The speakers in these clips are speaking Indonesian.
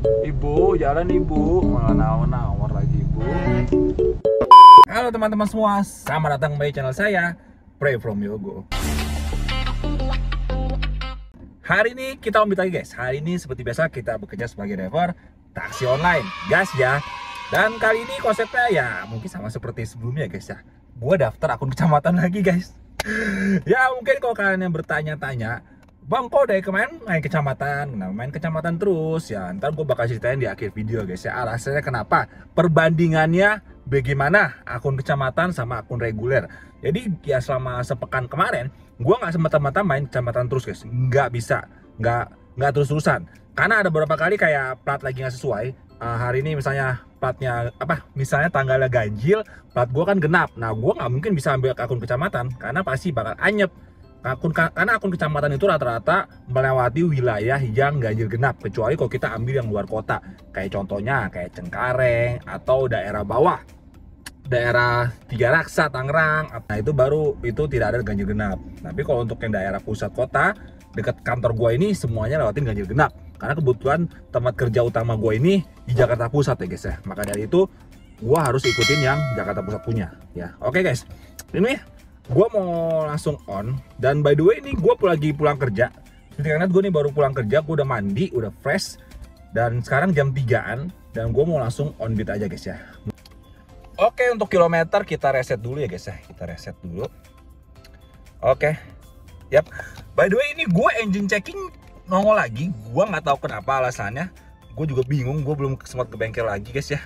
Ibu, jalan ibu. Malah nawar-nawar lagi ibu. Halo teman-teman semua, selamat datang kembali channel saya, Pray From Yogo. Hari ini kita lanjut lagi guys. Hari ini seperti biasa kita bekerja sebagai driver taksi online, gas ya. Dan kali ini konsepnya ya mungkin sama seperti sebelumnya guys ya. Gua daftar akun kecamatan lagi guys. Ya mungkin kalau kalian yang bertanya-tanya, Bang, kok dari kemarin main kecamatan? Nah, main kecamatan terus ya. Ntar gue bakal ceritain di akhir video guys ya. Alasannya kenapa? Perbandingannya bagaimana akun kecamatan sama akun reguler. Jadi ya selama sepekan kemarin, gue nggak semata-mata main kecamatan terus guys. Nggak bisa, nggak terus-terusan. Karena ada beberapa kali kayak plat lagi nggak sesuai. Hari ini misalnya platnya misalnya tanggalnya ganjil, plat gue kan genap. Nah, gue nggak mungkin bisa ambil akun kecamatan karena pasti bakal anyep. Karena akun kecamatan itu rata-rata melewati wilayah yang ganjil genap, kecuali kalau kita ambil yang luar kota, kayak contohnya kayak Cengkareng atau daerah bawah, daerah Tiga Raksa, Tangerang. Nah itu tidak ada ganjil genap. Tapi kalau untuk yang daerah pusat kota dekat kantor gua ini semuanya lewatin ganjil genap, karena kebetulan tempat kerja utama gua ini di Jakarta Pusat ya guys ya. Maka dari itu gua harus ikutin yang Jakarta Pusat punya ya. Oke guys, ini gue mau langsung on. Dan by the way ini gue lagi pulang kerja. Karena gue nih baru pulang kerja, gue udah mandi, udah fresh. Dan sekarang jam 3-an. Dan gue mau langsung on beat aja guys ya. Oke, untuk kilometer kita reset dulu ya guys ya. Kita reset dulu. Oke. Yap. By the way ini gue engine checking nongol lagi. Gue nggak tahu kenapa alasannya. Gue juga bingung, gue belum sempat ke bengkel lagi guys ya.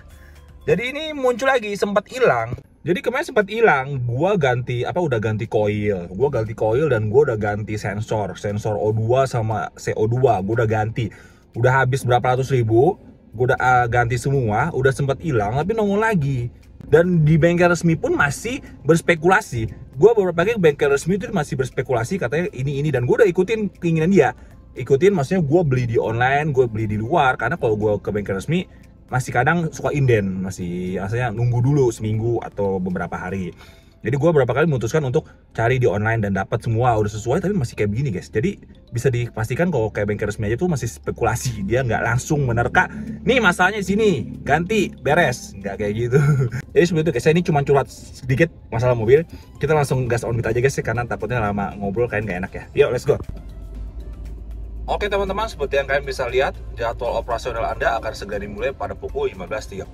Jadi ini muncul lagi, sempat hilang. Jadi kemarin sempat hilang, gua udah ganti coil. Gua ganti coil dan gua udah ganti sensor O2 sama CO2, gua udah ganti. Udah habis berapa ratus ribu, gua udah ganti semua, udah sempat hilang tapi nongol lagi. Dan di bengkel resmi pun masih berspekulasi. Gua beberapa kali bengkel resmi itu masih berspekulasi katanya ini dan gua udah ikutin keinginan dia. Ikutin maksudnya gua beli di online, gua beli di luar, karena kalau gua ke bengkel resmi masih kadang suka inden, masih rasanya nunggu dulu seminggu atau beberapa hari. Jadi gue beberapa kali memutuskan untuk cari di online dan dapat semua udah sesuai, tapi masih kayak begini guys. Jadi bisa dipastikan kalau kayak bengkel resmi aja tuh masih spekulasi, dia nggak langsung menerka. Nih masalahnya di sini, ganti, beres, nggak kayak gitu. Jadi seperti itu guys, saya ini cuma curhat sedikit masalah mobil. Kita langsung gas on aja guys, karena takutnya lama ngobrol kalian nggak enak ya. Yuk let's go. Oke teman-teman, seperti yang kalian bisa lihat, jadwal operasional Anda akan segera dimulai pada pukul 15.30.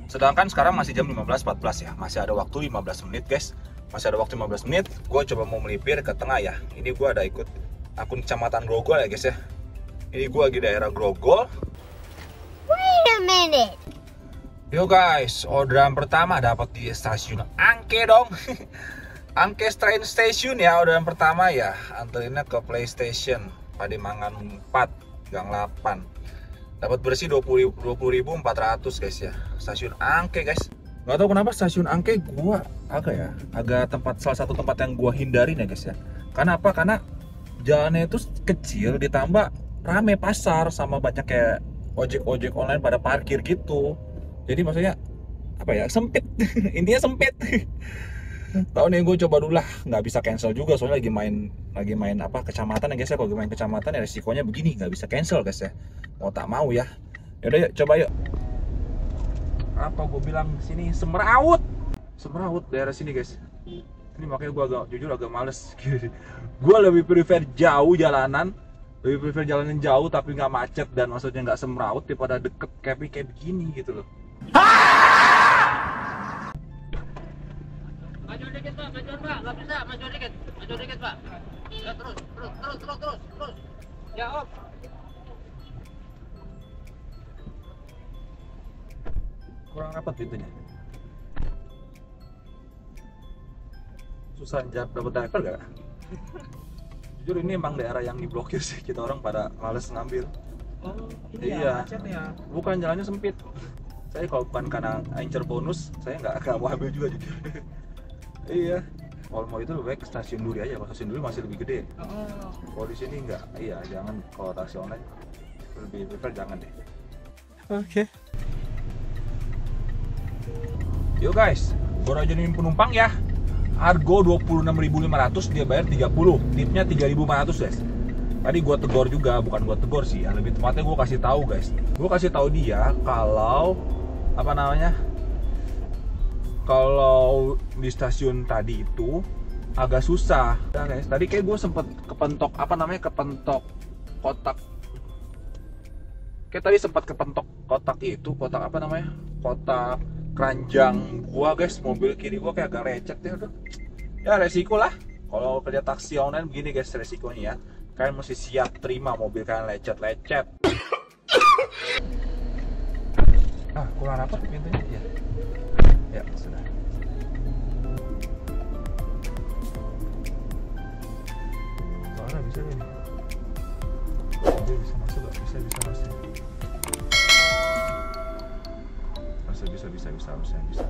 Sedangkan sekarang masih jam 15.14 ya, masih ada waktu 15 menit guys. Masih ada waktu 15 menit, gue coba mau melipir ke tengah ya. Ini gue ada ikut akun kecamatan Grogol ya guys ya. Ini gue lagi daerah Grogol. Wait a minute. Yo guys, orderan pertama dapat di stasiun Angke dong. Angke train station ya, orderan pertama ya. Anterinnya ke PlayStation Pademangan 4, Gang 8. Dapat bersih 20.400 guys ya. Stasiun Angke guys. Gak tau kenapa stasiun Angke gua agak salah satu tempat yang gua hindarin ya guys ya. Karena apa? Karena jalannya itu kecil, ditambah rame pasar sama banyak kayak ojek online pada parkir gitu. Jadi maksudnya sempit. Intinya sempit. Tahun ini gue coba dulu lah, nggak bisa cancel juga soalnya lagi main kecamatan ya guys ya. Kalau main kecamatan ya resikonya begini, nggak bisa cancel guys ya. Mau tak mau ya. Yaudah yuk coba yuk. Apa gue bilang sini Semeraut daerah sini guys. Ini makanya gue jujur agak males. Gue lebih prefer jauh jalanan, jauh tapi nggak macet dan maksudnya nggak semeraut daripada deket kayak begini gitu loh. Maju dikit pak, nggak bisa, maju dikit pak. Ya, terus. Ya op. Kurang rapat pintunya. Susah dapat driver gak? Jujur ini emang daerah yang diblokir sih, kita orang pada males ngambil. Oh, iya. Macet ya. Bukan, jalannya sempit. Saya kalau bukan karena incer bonus, saya nggak mau ambil juga jujur. Iya. Kalau mau itu lebih baik stasiun Duri aja, kalau stasiun Duri masih lebih gede. Kalau di sini enggak, iya jangan. Kalau taksi online lebih prefer jangan deh. Oke. Yuk guys, baru aja nih penumpang ya. Argo 26.500, dia bayar 30, tipnya 3.400 guys. Tadi gue tegur juga, bukan gue tegur sih ya, lebih tepatnya gue kasih tahu guys. Gue kasih tahu dia kalau apa namanya, kalau di stasiun tadi itu agak susah. Nah guys, tadi kayak gue sempet kepentok apa namanya, kepentok kotak. Kayak tadi sempat kepentok kotak itu, kotak apa namanya, kotak keranjang gua guys. Mobil kiri gua kayak agak lecet ya. Udah ya, resiko lah kalau kerja taksi online begini guys, resikonya ya. Kalian mesti siap terima mobil kalian lecet-lecet. Kurang rapat pintunya ya. Ya sudah. Soalnya bisa ini. Mobil bisa masuk gak? Bisa masuk.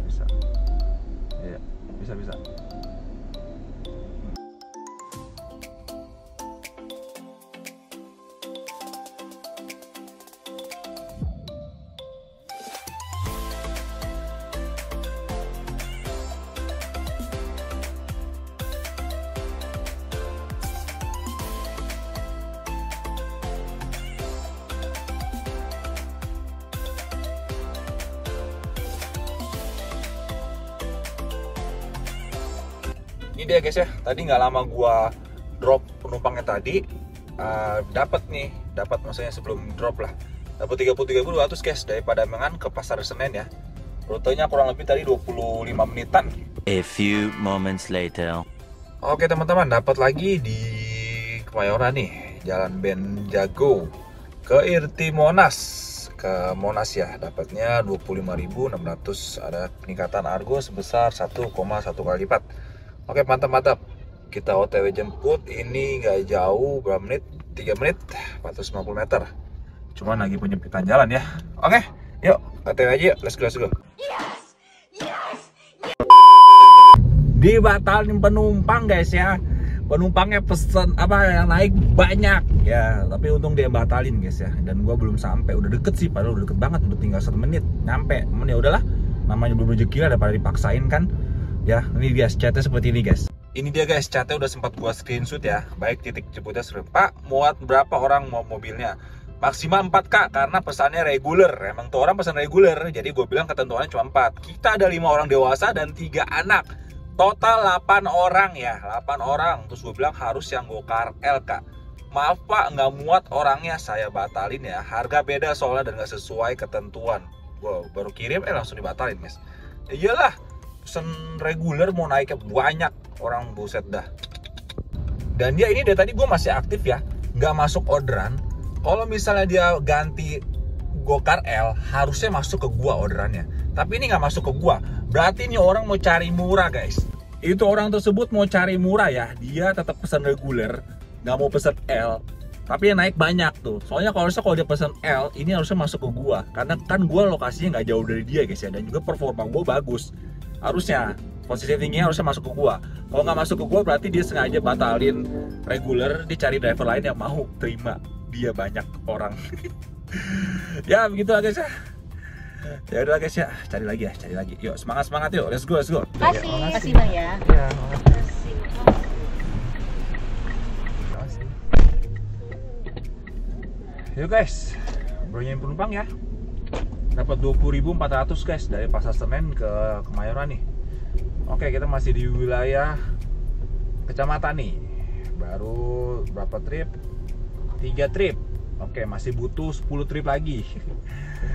Bisa. Ya, bisa. Ini dia guys ya, tadi nggak lama gua drop penumpangnya tadi, dapat maksudnya sebelum drop lah, dapat 33.200 guys dari Pademangan ke Pasar Senen ya. Rutenya kurang lebih tadi 25 menitan. A few moments later. Oke teman-teman, dapat lagi di Kemayoran nih, Jalan Benjago ke Irti Monas, ke Monas ya, dapatnya 25.600, ada peningkatan argo sebesar 1,1 kali lipat. Oke, mantap. Kita OTW jemput, ini nggak jauh, berapa menit? 3 menit, 450 meter. Cuman lagi penyempitan jalan ya. Oke, yuk OTW aja yuk, let's go. Dibatalin penumpang guys ya. Penumpangnya pesen apa yang naik banyak ya, tapi untung dia batalin guys ya. Dan gua belum sampai, udah deket sih, padahal udah deket banget, udah tinggal 1 menit nyampe. Ya udahlah, namanya belum rezeki lah, daripada dipaksain kan. Ya, ini dia chatnya seperti ini guys. Ini dia guys, chatnya udah sempat gua screenshot ya. Baik titik jemputnya seru. Pak, muat berapa orang mau mobilnya? Maksimal 4 kak, karena pesannya reguler. Emang tuh orang pesan reguler, jadi gue bilang ketentuannya cuma 4. Kita ada 5 orang dewasa dan 3 anak. Total 8 orang ya, 8 orang. Terus gue bilang harus yang gokar L kak. Maaf pak, nggak muat orangnya, saya batalin ya. Harga beda soalnya dan nggak sesuai ketentuan. Gue baru kirim, langsung dibatalin guys. Iyalah, pesen reguler mau naiknya banyak orang, buset dah. Dan dia ini dari tadi gue masih aktif ya, nggak masuk orderan. Kalau misalnya dia ganti gokar L, harusnya masuk ke gua orderannya. Tapi ini nggak masuk ke gua, berarti ini orang mau cari murah guys. Itu orang tersebut mau cari murah ya, dia tetap pesan reguler, nggak mau pesan L. Tapi yang naik banyak tuh. Soalnya kalau dia pesan L, ini harusnya masuk ke gua. Karena kan gua lokasinya nggak jauh dari dia guys ya, dan juga performa gua bagus. Harusnya posisi tingginya harusnya masuk ke gua. Kalau nggak masuk ke gua berarti dia sengaja batalin reguler, dia cari driver lain yang mau terima dia banyak orang. Ya begitu lah guys ya. Ya udah guys ya, cari lagi. Yuk semangat yuk, let's go. Makasih bang ya. Iya, makasih. Yuk guys, beronyain penumpang ya. Dapat 20.400 guys dari Pasar Senen ke Kemayoran nih. Oke, kita masih di wilayah kecamatan nih. Baru berapa trip? 3 trip. Oke, masih butuh 10 trip lagi.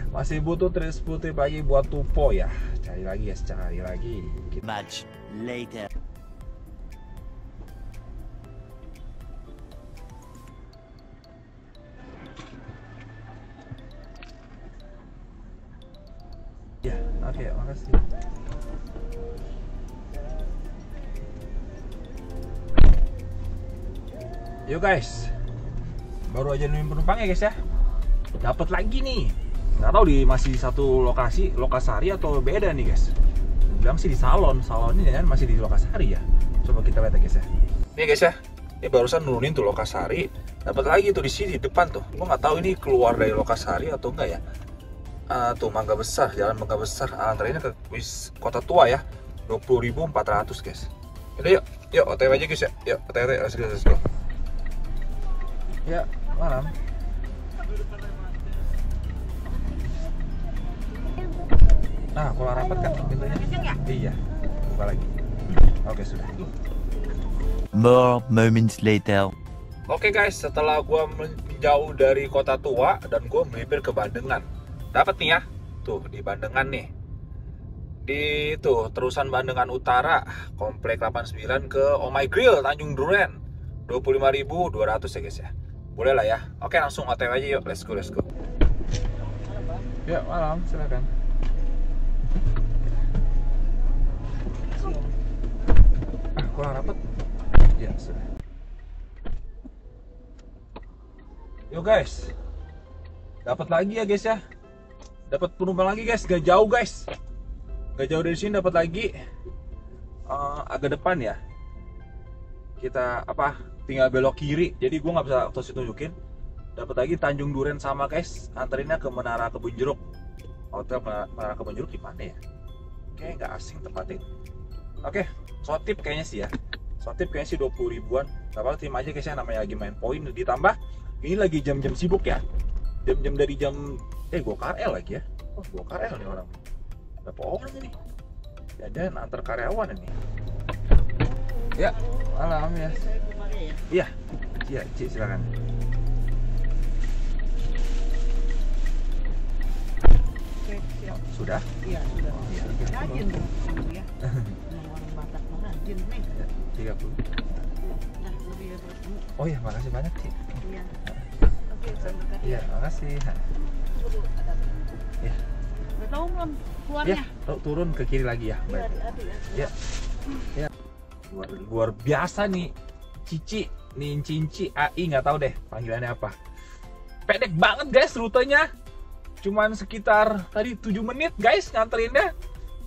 Masih butuh 10 trip lagi buat Tupo ya. Cari lagi guys, cari lagi. Much later. Ya, oke, makasih. Yuk guys, baru aja nemuin penumpang ya guys ya. Dapat lagi nih. Nggak tahu di masih satu lokasi, Lokasari atau beda nih guys. Bilang sih di salonnya jangan masih di Lokasari ya. Coba kita lihat ya guys ya. Nih guys ya, ini barusan nurunin tuh Lokasari. Dapat lagi tuh di sini di depan tuh. Gua nggak tahu ini keluar dari Lokasari atau enggak ya. Tuh Mangga Besar, Jalan Mangga Besar. Antaranya ke Kota Tua ya. 20.400 guys. Yaudah yuk OTW aja guys ya. Yuk OTW, let's go. Ya, malam. Nah, kalau rapat kan pintunya. Iya, buka lagi. Oke, sudah. More moments later. Oke guys, setelah gua menjauh dari kota tua dan gua melipir ke Bandengan. Dapat nih ya. Tuh, di Bandengan nih. Di tuh, terusan Bandengan Utara, Komplek 89 ke Oh My Grill, Tanjung Duren. 25.200 ya guys ya. Boleh lah ya. Oke, langsung OTW aja yuk. Let's go, let's go. Ya, malam, silakan. Kurang rapat. Ya, sudah. Yo guys. Dapat lagi ya guys ya. Dapat penumpang lagi guys, gak jauh guys. Gak jauh dari sini dapat lagi. Agak depan ya. Kita tinggal belok kiri. Jadi gue nggak bisa terus tunjukin. Dapat lagi Tanjung Duren sama guys. Anterinnya ke Menara Kebun Jeruk. Hotel Menara Kebun Jeruk di mana ya? Kayaknya nggak asing tempatnya. Oke, sotip kayaknya sih ya. Sotip kayaknya sih 20 ribuan. Gak apa-apa, terima aja guys ya, namanya lagi main poin. Ditambah ini lagi jam-jam sibuk ya. Jam-jam dari jam gue KRL lagi ya. Oh, gue KRL nih orang. Berapa orang ini? Dan antar karyawan ini. Ya, malam ya. Iya. Iya, Ci, silakan. Oh, sudah? Iya, sudah. Oh, iya. Rajin dong kamu ya. Memang orang Batak mah rajin nih. Ya, 30. Nah, lebih ya bertemu. Oh iya, makasih banyak, Ci. Iya. Oke, sampai kali. Iya, makasih. Dulu ada. Ya. Udah tahu belum keluarnya? Ya, turun ke kiri lagi ya. Iya, Baik. adik-adik Ya. ya. Ya. Luar biasa nih. Cici, nih Cinci, AI nggak tahu deh panggilannya apa. Pendek banget guys rutenya. Cuman sekitar tadi 7 menit guys nganterinnya.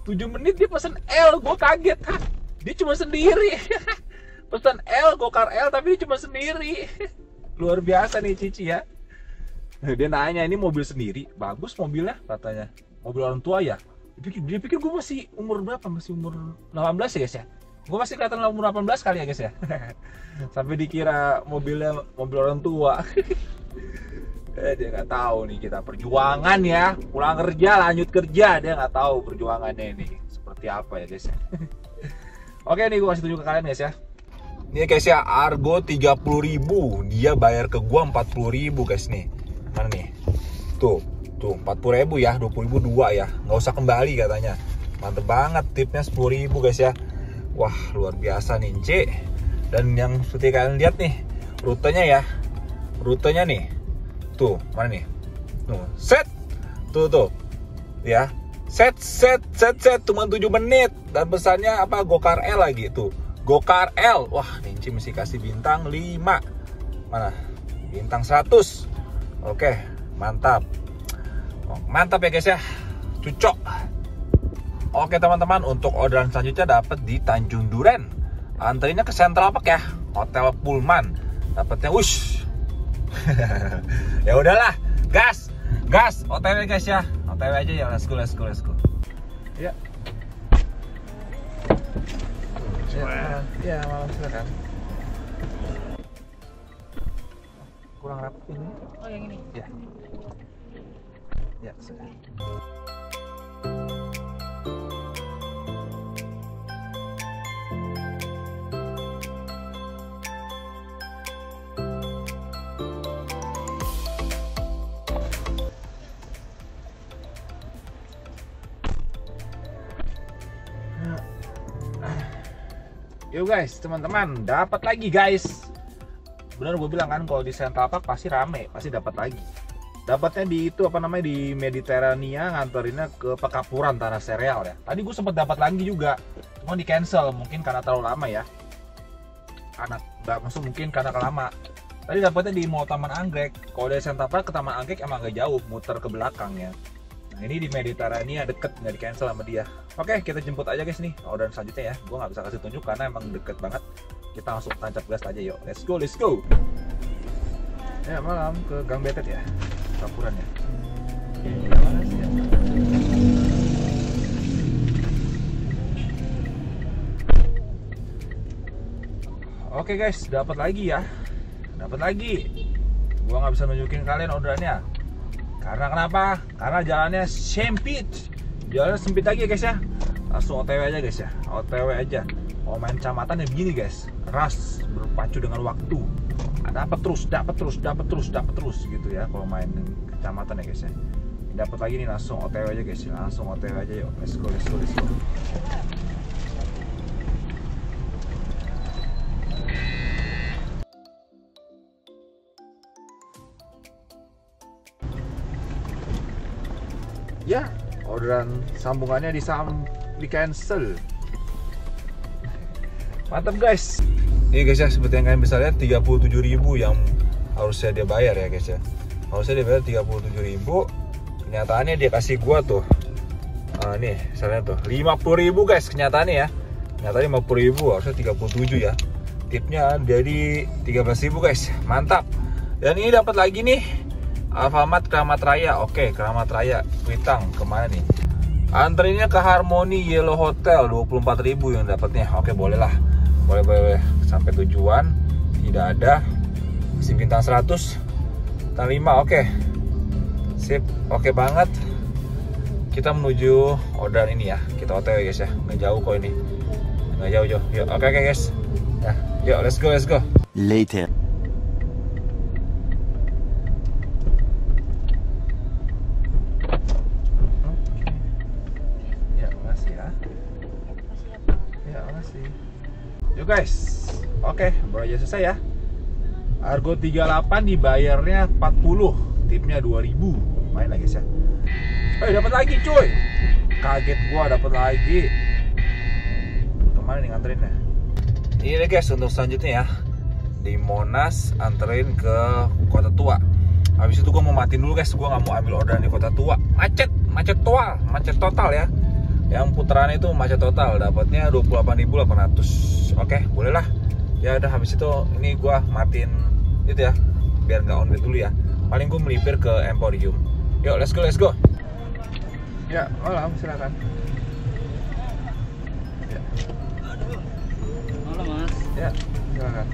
7 menit dia pesen L, gue kaget. Hah, dia cuma sendiri. Pesan L, gokar L tapi dia cuma sendiri. Luar biasa nih Cici ya. Dia nanya ini mobil sendiri, bagus mobilnya katanya. Mobil orang tua ya. Dia pikir gue masih umur berapa? Masih umur 18 ya guys ya. Gue masih kelihatan umur 18 kali ya guys ya. Sampai dikira mobilnya mobil orang tua. Dia nggak tahu nih kita perjuangan ya. Pulang kerja lanjut kerja, dia nggak tahu perjuangannya ini seperti apa ya guys ya. Oke nih gue kasih tunjuk ke kalian guys ya. Ini guys ya, Argo 30.000, dia bayar ke gua 40.000 guys nih. Mana nih? Tuh 40.000 ya, 20.000 dua ya. Nggak usah kembali katanya. Mantep banget, tipnya 10.000 guys ya. Wah, luar biasa nih, C. Dan yang seperti kalian lihat nih, rutenya ya. Rutenya nih. Tuh, mana nih? Tuh, set. Tuh. Ya. Set. Cuma 7 menit. Dan pesannya apa? Gokar L lagi tuh. Gokar L. Wah, Ninci mesti kasih bintang 5. Mana? Bintang 100. Oke, mantap. Oh, mantap ya guys ya. Cucok. Oke teman-teman, untuk orderan selanjutnya dapat di Tanjung Duren. Anterinnya ke Central Park ya, Hotel Pullman. Dapatnya wush. Ya udahlah, gas, OTW guys ya. OTW aja ya, let's go. Ya. Ya, malam silakan. Kurang rapat ini. Oh, yang ini. Ya. Ya, sudah. Yo guys, teman-teman, dapat lagi guys. Bener gue bilang kan, kalau di Central Park pasti rame, pasti dapat lagi. Dapatnya di itu di Mediterania, nganterinnya ke Pekapuran Tanah Sereal ya. Tadi gue sempet dapat lagi juga, cuma di cancel mungkin karena terlalu lama ya. Mungkin karena kelama. Tadi dapatnya di Mall Taman Anggrek. Kalau dari Central Park ke Taman Anggrek emang agak jauh, muter ke belakang ya. Nah ini di Mediterania deket, nggak di cancel sama dia. Oke, kita jemput aja guys nih orderan selanjutnya ya. Gue nggak bisa kasih tunjuk karena emang deket banget. Kita langsung tancap gas aja yuk. Let's go. Ya malam ke Gang Betet ya, Pekapuran ya. Ya, makasih ya. Oke guys, dapat lagi ya. gua nggak bisa nunjukin kalian orderannya. Karena kenapa? Karena jalannya sempit. Jalannya sempit lagi guys ya. Langsung OTW aja guys ya. OTW aja. Mau main kecamatan ya begini guys. Ras berpacu dengan waktu. Dapat terus gitu ya kalau main kecamatan ya guys ya. Dapat lagi nih langsung OTW aja guys. Langsung OTW aja yuk. Let's go. Ya, orderan sambungannya di cancel. Mantap guys. Ini guys ya, seperti yang kalian bisa lihat 37.000 yang harusnya dia bayar ya guys ya. Harusnya dia bayar 37.000. Kenyataannya dia kasih gua tuh nih, misalnya tuh 50.000 guys kenyataannya ya. Kenyataannya 50.000, harusnya 37 ya. Tipnya jadi 13.000 guys. Mantap. Dan ini dapat lagi nih Alfamart Keramat Raya. Oke, Keramat Raya Kuitang kemana nih? Anterinnya ke Harmony Yellow Hotel 24.000 yang dapatnya. Oke, boleh lah. Boleh sampai tujuan. Tidak ada. Masih bintang 100. Bintang 5. Oke. Sip. Oke banget. Kita menuju orderan ini ya. Kita OTW guys ya. Nggak jauh kok ini. Nggak jauh. Yuk, oke guys. Ya, yuk let's go. Later. Yuk guys, oke, baru aja selesai ya. Argo 38 dibayarnya 40, tipnya 2.000. Main lagi guys ya. Dapat lagi cuy. Kaget gua dapat lagi. Kemana nih nganterinnya? Ini deh guys untuk selanjutnya ya. Di Monas anterin ke Kota Tua. Habis itu gua mau matiin dulu guys, gua nggak mau ambil orderan di Kota Tua. Macet total ya. Yang putaran itu macet total, dapatnya 28.800. Oke, boleh lah. Ya udah, habis itu ini gua matiin itu ya, biar nggak on dulu ya. Paling gua melipir ke Emporium. Yuk, let's go. Ya, malam, silakan. Ya. Halo mas. Ya, silakan.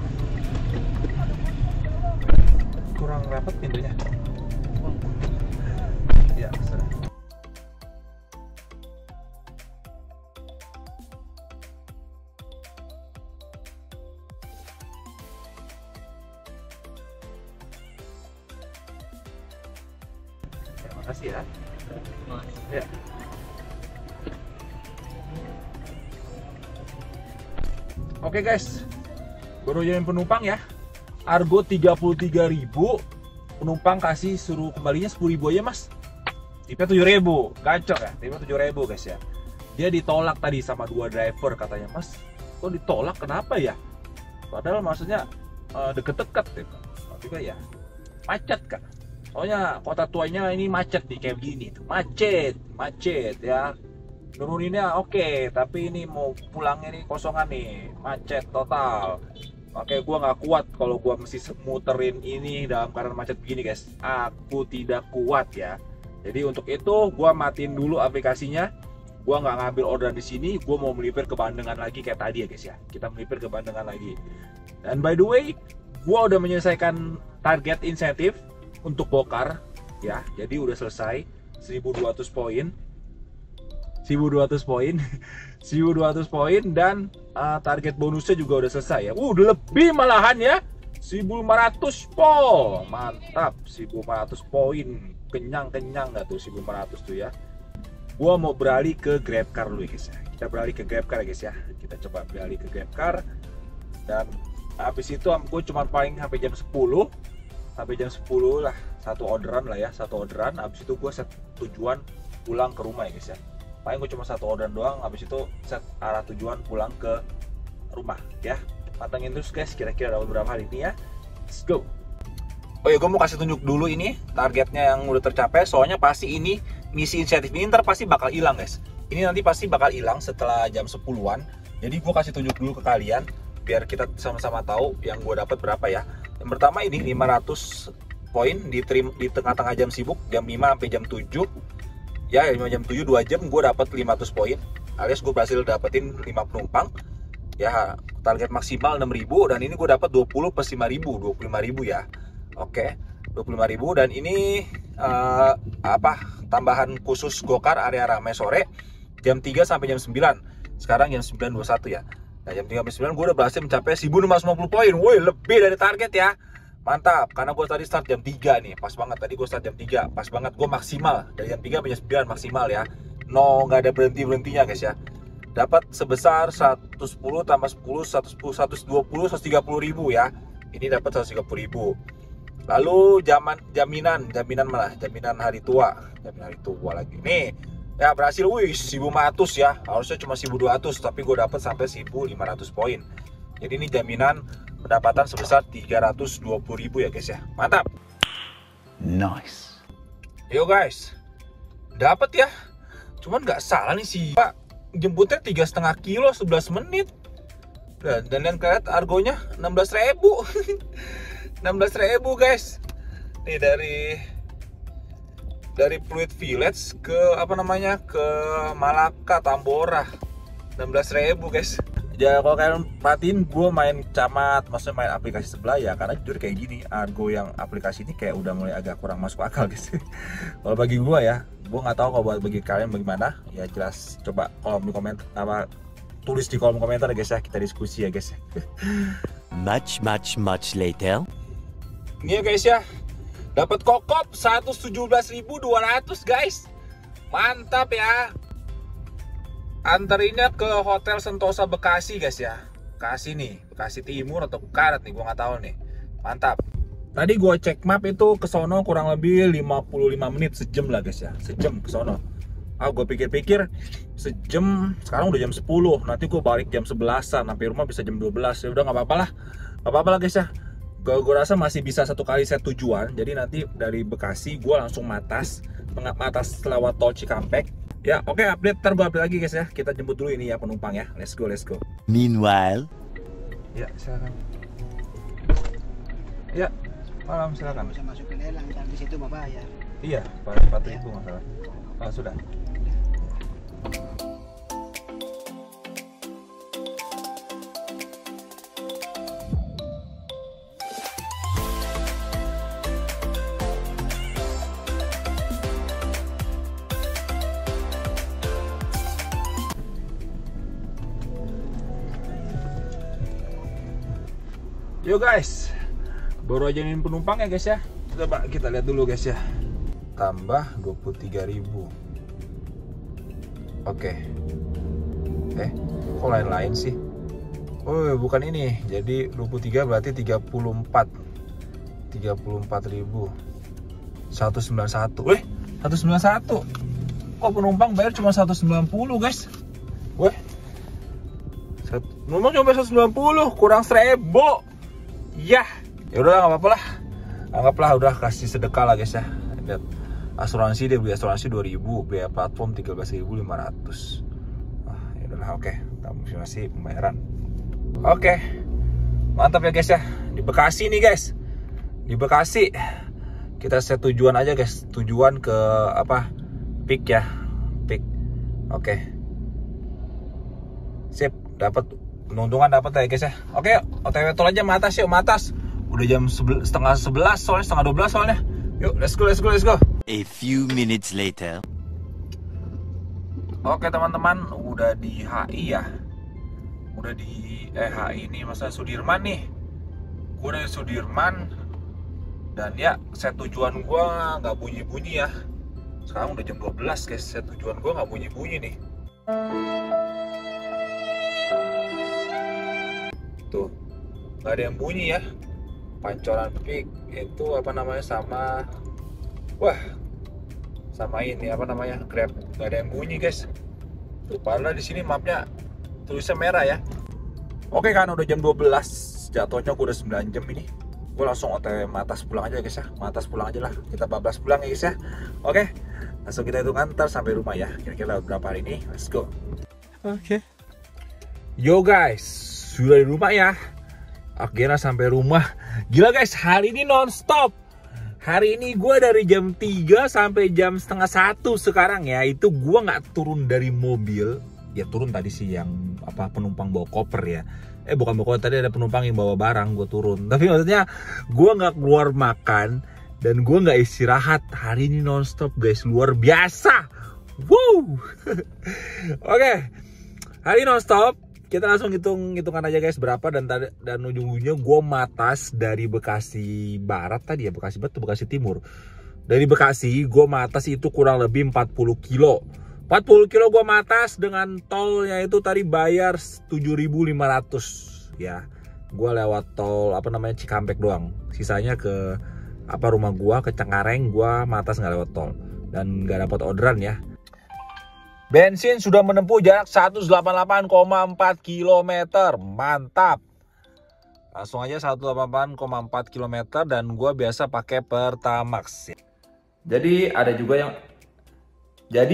Kurang rapat pintunya. Ya, sudah. Makasih ya. Ya. Oke guys, baru jadi penumpang ya. Argo 33.000, penumpang kasih suruh kembalinya 10.000 aja mas. Tipnya 7.000, gacor ya. Tipnya 7.000 guys ya. Dia ditolak tadi sama dua driver katanya, mas. Kok ditolak kenapa ya? Padahal maksudnya deket-deket gitu. Tapi ya macet kan. Soalnya Kota Tuanya ini macet nih kayak gini tuh. Macet ya. Nuruninnya oke, tapi ini mau pulangnya nih kosongan nih. Macet total. Oke, gua nggak kuat kalau gua mesti muterin ini dalam keadaan macet begini guys. Aku tidak kuat ya. Jadi untuk itu gua matiin dulu aplikasinya. Gua nggak ngambil orderan di sini. Gua mau melipir ke Bandengan lagi kayak tadi ya guys ya. Kita melipir ke Bandengan lagi. Dan by the way, gua udah menyelesaikan target insentif untuk bokar ya, jadi udah selesai 1.200 poin 1.200 poin dan target bonusnya juga udah selesai ya. Udah lebih malahan ya, 1.500 po, mantap. 1.500 poin, kenyang nggak tuh 1.500 tuh ya. Gua mau beralih ke GrabCar dulu guys ya. Kita beralih ke GrabCar guys ya. Kita coba beralih ke GrabCar dan habis itu gue cuma paling sampai jam 10 lah, satu orderan lah ya, habis itu gue set tujuan pulang ke rumah ya guys ya. Paling gue cuma satu orderan doang, habis itu set arah tujuan pulang ke rumah ya. Pantengin terus guys, kira-kira dapat berapa hari ini ya. Let's go. Oh ya, gue mau kasih tunjuk dulu ini targetnya yang udah tercapai, soalnya pasti ini misi insentif ini ntar pasti bakal hilang guys. Ini nanti pasti bakal hilang setelah jam 10-an. Jadi gue kasih tunjuk dulu ke kalian biar kita sama-sama tahu yang gue dapat berapa ya. Yang pertama ini 500 poin di tengah-tengah jam sibuk, jam 5 sampai jam 7 ya, jam 7 2 jam gue dapat 500 poin, alias gue berhasil dapetin 5 penumpang ya. Target maksimal 6.000 dan ini gue dapat 20 plus 5.000, 25.000 ya. Oke. 25.000. Dan ini tambahan khusus gokar area rame sore jam 3 sampai jam 9. Sekarang jam 9.21 ya. Nah, jam 3 sampai 9 gue udah berhasil mencapai 1.550 poin. Woi, lebih dari target ya. Mantap, karena gue tadi start jam 3 nih. Pas banget, tadi gue start jam 3. Pas banget, gue maksimal. Dari jam 3 sampai jam 9 maksimal ya. No, nggak ada berhenti-berhentinya guys ya. Dapat sebesar 110 tambah 10, 120, 130 ribu ya. Ini dapat 130 ribu. Lalu jaminan hari tua. Jaminan hari tua lagi. Nih, ya berhasil, wih 1.500 ya. Harusnya cuma 1.200, tapi gue dapat sampai 1.500 poin. Jadi ini jaminan pendapatan sebesar 320 ribu ya guys ya. Mantap. Nice. Yo guys, dapat ya. Cuman nggak salah nih sih Pak, jemputnya 3,5 kilo 11 menit. Dan yang kalian argonya 16.000. 16.000 guys. Nih dari Pluit Village ke ke Malaka Tambora. 16.000 guys. Ya kalau kalian perhatiin, gue main camat, maksudnya main aplikasi sebelah ya, karena jujur kayak gini, argo yang aplikasi ini kayak udah mulai agak kurang masuk akal guys. Kalau bagi gue ya, gue nggak tahu kalau bagi kalian bagaimana, ya jelas coba kolom komentar tulis di kolom komentar ya guys ya, kita diskusi ya guys. Much later. Ini ya guys ya, dapat kokop 117.200 guys, mantap ya. Antarinnya ke Hotel Sentosa Bekasi guys ya. Bekasi nih, Bekasi Timur atau Karet nih, gua nggak tahu nih. Mantap. Tadi gua cek map itu ke sono kurang lebih 55 menit, sejam lah guys ya. Sejam ke sono. Gua pikir-pikir sejam, sekarang udah jam 10. Nanti gua balik jam 11-an, sampai rumah bisa jam 12. Ya udah nggak apa-apa lah. Nggak apa-apa lah guys ya. Gua rasa masih bisa satu kali set tujuan. Jadi nanti dari Bekasi gua langsung matas lewat tol Cikampek. Ya, oke, update, ntar gue update lagi guys ya. Kita jemput dulu ini ya penumpang ya. Let's go. Meanwhile. Ya, silakan. Ya, malam silakan. Bisa masukin lelang dan di situ mau bayar. Iya, 4.000 masalah. Sudah. Yo guys, baru aja ini penumpang ya guys ya. Coba kita lihat dulu guys ya. Tambah 23.000. Oke. Kok lain-lain sih? Oh, bukan ini. Jadi 23 berarti 34. 34.000. 191. 191. Kok penumpang bayar cuma 190 guys? Penumpang cuma 190, kurang 1.000. Ya udah nggak apa-apa lah, anggaplah udah kasih sedekah lah guys ya. Lihat asuransi, dia beli asuransi 2.000, biaya platform 13.500. Ya udahlah, oke, masih pembayaran. Oke, mantap ya guys ya. Di Bekasi nih guys, di Bekasi kita set tujuan aja guys, tujuan ke Peak ya, Peak. Oke, sip, dapat penuntungan, dapat ya guys ya. Oke, OTW tol aja Matas yuk, Matas. Udah jam setengah 11 soalnya, setengah 12 soalnya. Yuk, let's go. A few minutes later. Oke teman-teman, udah di HI ya. Udah di HI nih, masa Sudirman nih. Gue dari Sudirman. Dan ya, set tujuan gue nggak bunyi-bunyi ya. Sekarang udah jam 12 guys, set tujuan gue nggak bunyi-bunyi nih. Tuh, nggak ada yang bunyi ya. Pancoran Peak itu sama ini Grab, nggak ada yang bunyi guys. Tuh, padahal di sini mapnya tulisnya merah ya. Oke kan, udah jam 12, jatuhnya gue udah 9 jam ini. Gue langsung OTW Matas pulang aja guys ya. Matas pulang aja lah, kita bablas pulang ya guys ya. Oke, langsung kita hitung antar sampai rumah ya. Kira-kira berapa hari ini, let's go. Oke. Yo guys, sudah di rumah ya. Akhirnya sampai rumah. Gila guys, hari ini non-stop. Hari ini gue dari jam 3 sampai jam setengah 1 sekarang ya. Itu gue nggak turun dari mobil. Ya turun tadi sih yang penumpang bawa koper ya. Bukan bawa koper, tadi ada penumpang yang bawa barang, gue turun. Tapi maksudnya gue nggak keluar makan Dan gue nggak istirahat hari ini nonstop guys, luar biasa. Wow. Oke, hari nonstop. Kita langsung hitungan aja guys berapa, dan ujung-ujungnya gue matas dari Bekasi Barat tadi ya, Bekasi Barat atau Bekasi Timur. Dari Bekasi gue matas itu kurang lebih 40 kilo. 40 kilo gue matas dengan tolnya itu tadi bayar 7.500 ya. Gue lewat tol Cikampek doang. Sisanya ke rumah gue ke Cengkareng, gue matas nggak lewat tol dan nggak dapat orderan ya. Bensin sudah menempuh jarak 188,4 km. Mantap. Langsung aja 188,4 km dan gue biasa pakai Pertamax. Jadi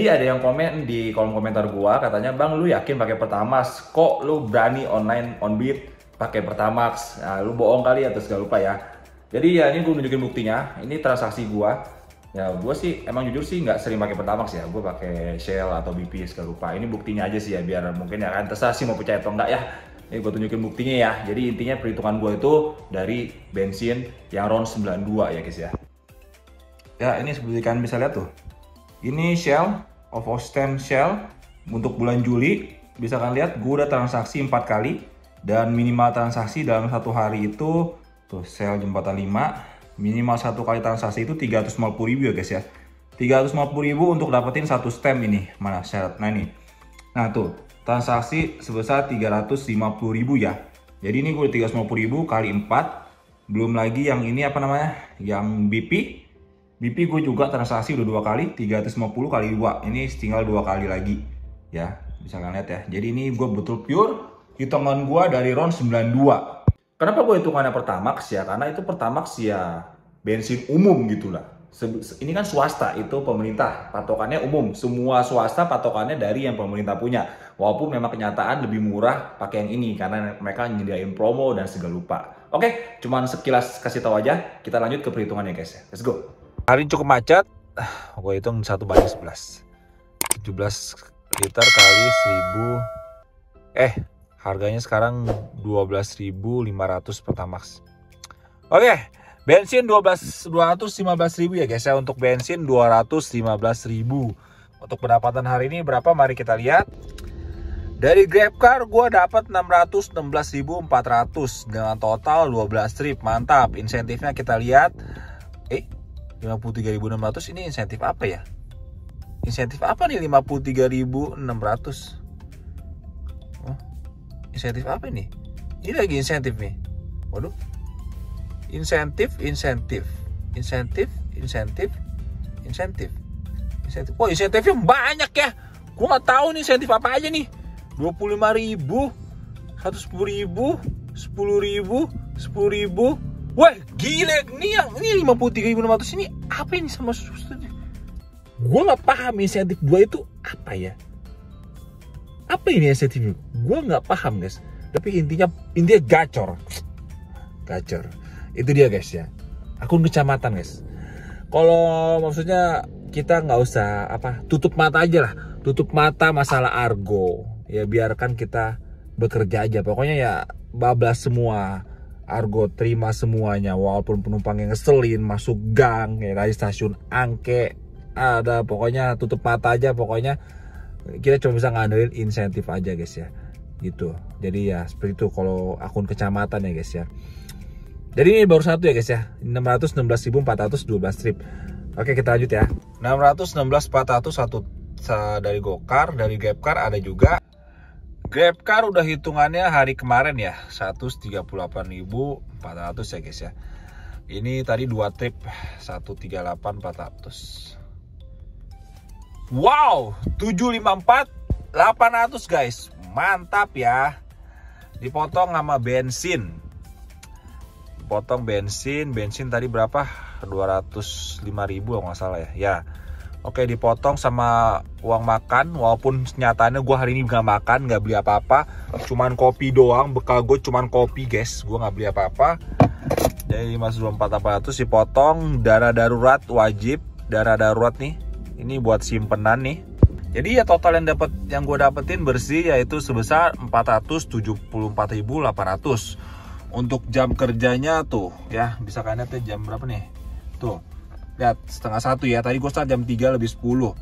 ada yang komen di kolom komentar gue, katanya, "Bang, lu yakin pakai Pertamax? Kok lu berani online on beat pakai Pertamax? Nah, lu bohong kali atau segala lupa ya." Jadi ya ini gue nunjukin buktinya. Ini transaksi gue. Ya gue sih emang jujur sih nggak sering pakai Pertamax ya, gue pakai Shell atau BP segala lupa. Ini buktinya aja sih ya, biar mungkin ya kan terserah sih mau percaya atau enggak ya. Ini gue tunjukin buktinya ya. Jadi intinya perhitungan gue itu dari bensin yang RON 92 ya guys ya. Ya ini seperti kalian bisa lihat tuh. Ini Shell, OVO-STEM Shell untuk bulan Juli. Bisa kalian lihat gue udah transaksi 4 kali. Dan minimal transaksi dalam satu hari itu tuh Shell jembatan 5. Minimal satu kali transaksi itu 350.000 ya guys ya. 350.000 untuk dapetin satu stem ini. Mana syarat? Nah ini. Nah tuh, transaksi sebesar 350.000 ya. Jadi ini gue 350.000 kali 4. Belum lagi yang ini yang BP. BP gue juga transaksi udah 2 kali, 350 kali 2. Ini tinggal 2 kali lagi. Ya, bisa kalian lihat ya. Jadi ini gue betul pure hitungan gue dari RON 92. Kenapa gue hitungannya Pertamax ya? Karena itu Pertamax ya bensin umum gitulah. Ini kan swasta, itu pemerintah patokannya umum. Semua swasta patokannya dari yang pemerintah punya. Walaupun memang kenyataan lebih murah pakai yang ini karena mereka nyediain promo dan segala lupa. Oke, cuman sekilas kasih tahu aja. Kita lanjut ke perhitungannya guys ya. Let's go. Hari ini cukup macet. Gue hitung 1/11. 17 liter kali 1000. Harganya sekarang 12.500 Pertamax. Oke, bensin 215.000 ya guys ya. Untuk bensin 215.000. Untuk pendapatan hari ini berapa? Mari kita lihat. Dari GrabCar gue dapat 616.400 dengan total 12 trip. Mantap. Insentifnya kita lihat. 53.600 ini insentif apa ya? Insentif apa nih 53.600? Insentif apa ini? Ini lagi insentif nih. Waduh. Insentif. Oh, insentifnya banyak ya. Gue nggak tahu nih insentif apa aja nih. 25.000, 110.000, 10.000, 10.000. Wah, gile. Ini 53.600 ini apa ini sama suster? Gue nggak paham insentif gue itu apa ya. Apa ini insentifnya? Gue nggak paham guys. Tapi intinya gacor. Itu dia guys ya. Akun kecamatan guys. Kalau maksudnya kita nggak usah tutup mata aja lah. Tutup mata masalah argo. Ya biarkan kita bekerja aja. Pokoknya ya bablas semua. Argo terima semuanya. Walaupun penumpang yang ngeselin masuk gang ya dari stasiun Angke ada. Pokoknya tutup mata aja. Pokoknya kita cuma bisa ngandelin insentif aja guys ya, gitu. Jadi ya seperti itu kalau akun kecamatan ya guys ya. Jadi ini baru satu ya guys ya, 616.412 trip. Oke, kita lanjut ya. 616.400 satu dari GoCar, dari GrabCar ada juga. GrabCar udah hitungannya hari kemarin ya, 138.400 ya guys ya. Ini tadi 2 trip, 138.400. Wow, 754.800 guys. Mantap ya. Dipotong sama bensin. Bensin tadi berapa? 205.000 kalau nggak salah ya. Ya. Oke, dipotong sama uang makan. Walaupun nyatanya gue hari ini nggak makan, nggak beli apa-apa. Cuman kopi doang. Bekal gue cuman kopi guys. Gue nggak beli apa-apa. Jadi 524.800 dipotong. Dana darurat wajib. Dana darurat nih. Ini buat simpenan nih. Jadi ya total yang gue dapetin bersih yaitu sebesar 474.800. Untuk jam kerjanya tuh ya bisa kalian lihat ya jam berapa nih? Tuh, lihat setengah 1 ya. Tadi gue start jam 3 lebih 10.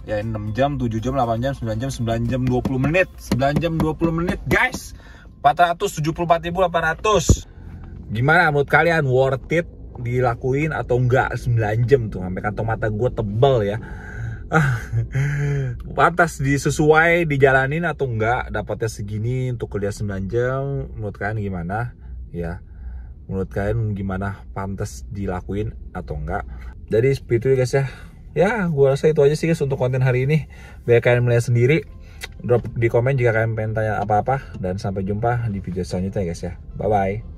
Ya 6 jam, 7 jam, 8 jam, 9 jam, 9 jam 20 menit. 9 jam 20 menit guys. 474.800. Gimana menurut kalian, worth it dilakuin atau enggak? 9 jam tuh, sampai kantong mata gue tebel ya. Pantas disesuai dijalanin atau enggak dapatnya segini untuk kuliah 9 jam? Menurut kalian gimana? Ya, menurut kalian gimana, pantas dilakuin atau enggak? Jadi seperti itu guys ya. Ya, gue rasa itu aja sih guys untuk konten hari ini. Biar kalian melihat sendiri. Drop di komen jika kalian pengen tanya apa-apa. Dan sampai jumpa di video selanjutnya guys ya. Bye-bye.